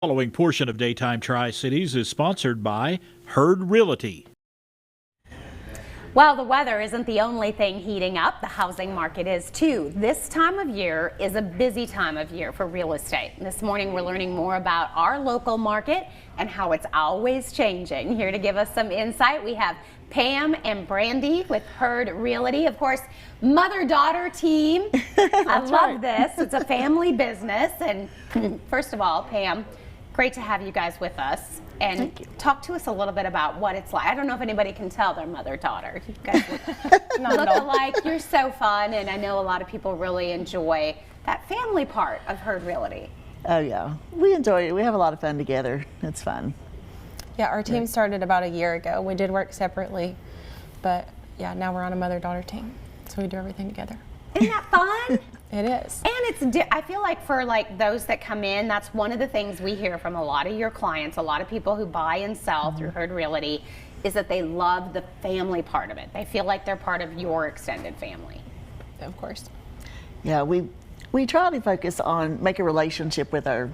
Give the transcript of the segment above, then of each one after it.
Following portion of Daytime Tri-Cities is sponsored by Hurd Realty. Well, the weather isn't the only thing heating up. The housing market is too. This time of year is a busy time of year for real estate. This morning we're learning more about our local market and how it's always changing. Here to give us some insight, we have Pam and Brandi with Hurd Realty. Of course, mother-daughter team. I love this. It's a family business. And first of all, Pam, great to have you guys with us. And talk to us a little bit about what it's like. I don't know if anybody can tell they're mother-daughter. You guys look alike. You're so fun, and I know a lot of people really enjoy that family part of Hurd Realty. Oh yeah, we enjoy it. We have a lot of fun together. It's fun. Yeah, our team started about a year ago. We did work separately, but yeah, now we're on a mother-daughter team, so we do everything together. Isn't that fun? It is. And I feel like for those that come in, that's one of the things we hear from a lot of your clients, a lot of people who buy and sell through Hurd Realty, is that they love the family part of it. They feel like they're part of your extended family. Of course. Yeah, we try to focus on make a relationship with our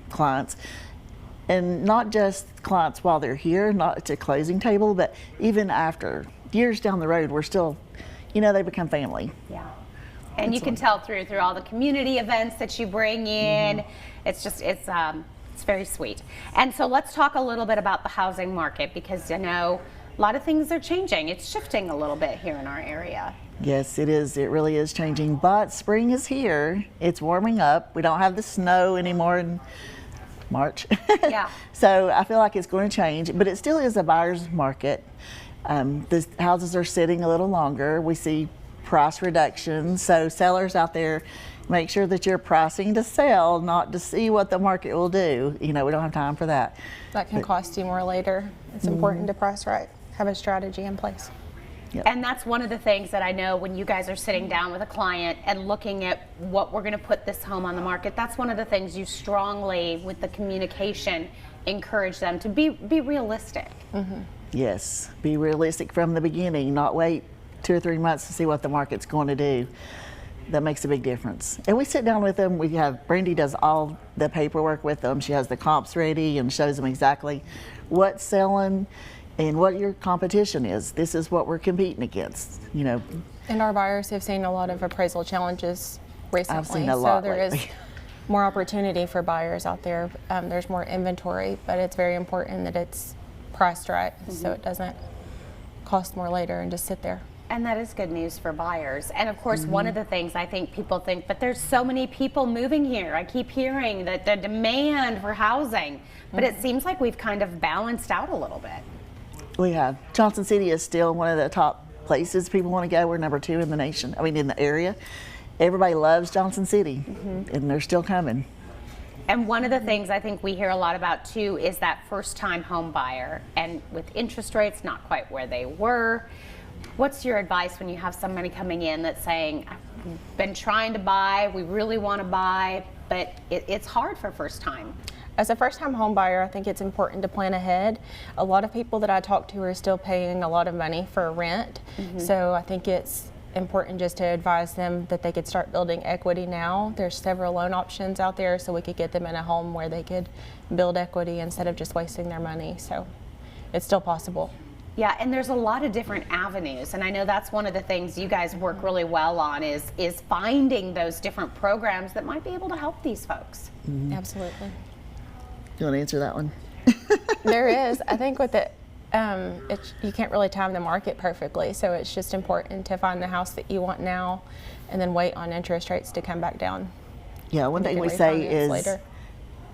clients, and not just clients while they're here, not at a closing table, but even after. Years down the road, we're still, they become family. Yeah. And you can tell through all the community events that you bring in. It's just, it's very sweet. And so let's talk a little bit about the housing market, because I know a lot of things are changing. It's shifting a little bit here in our area. Yes, it is. It really is changing. But spring is here. It's warming up. We don't have the snow anymore in March. Yeah. So I feel like it's going to change, but it still is a buyer's market. The houses are sitting a little longer. We see price reductions. So sellers out there, make sure that you're pricing to sell, not to see what the market will do. We don't have time for that. That can cost you more later. It's important to price right, have a strategy in place. Yep. And that's one of the things that I know when you guys are sitting down with a client and looking at what we're going to put this home on the market, that's one of the things you strongly, with the communication, encourage them to be realistic. Yes, be realistic from the beginning, not wait 2 or 3 months to see what the market's going to do. That makes a big difference. And we sit down with them. Brandi does all the paperwork with them. She has the comps ready and shows them exactly what's selling and what your competition is. This is what we're competing against, And our buyers have seen a lot of appraisal challenges recently. I've seen a lot so there lately. is more opportunity for buyers out there. There's more inventory, but it's very important that it's priced right so it doesn't cost more later and just sit there. And that is good news for buyers. And of course, one of the things I think people think, but there's so many people moving here. I keep hearing that the demand for housing, but it seems like we've kind of balanced out a little bit. We have. Johnson City is still one of the top places people want to go. We're number 2 in the nation, in the area. Everybody loves Johnson City, and they're still coming. And one of the things I think we hear a lot about too is that first-time home buyer, and with interest rates not quite where they were. What's your advice when you have somebody coming in that's saying, I've been trying to buy, we really want to buy, but it's hard for first time? As a first-time home buyer, I think it's important to plan ahead. A lot of people that I talk to are still paying a lot of money for rent, so I think it's important just to advise them that they could start building equity now. There's several loan options out there, so we could get them in a home where they could build equity instead of just wasting their money. So it's still possible. Yeah, and there's a lot of different avenues, and I know that's one of the things you guys work really well on is finding those different programs that might be able to help these folks. Absolutely. You want to answer that one? There is. I think with it, you can't really time the market perfectly, so it's just important to find the house that you want now and then wait on interest rates to come back down. Yeah, one thing we say is, later.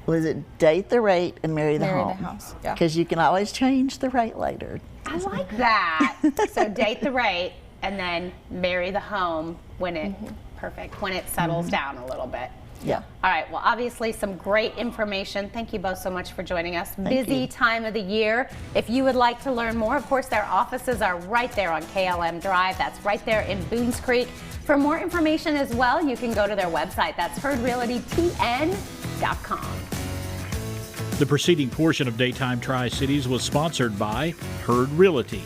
Was it date the rate and marry the home? Marry the house, yeah. Because you can always change the rate later. I like that. So date the rate and then marry the home when it when it settles down a little bit. Yeah. All right. Well, obviously some great information. Thank you both so much for joining us. Busy time of the year. If you would like to learn more, of course, their offices are right there on KLM Drive. That's right there in Boones Creek. For more information as well, you can go to their website. That's hurdrealtytn.com. The preceding portion of Daytime Tri-Cities was sponsored by Hurd Realty.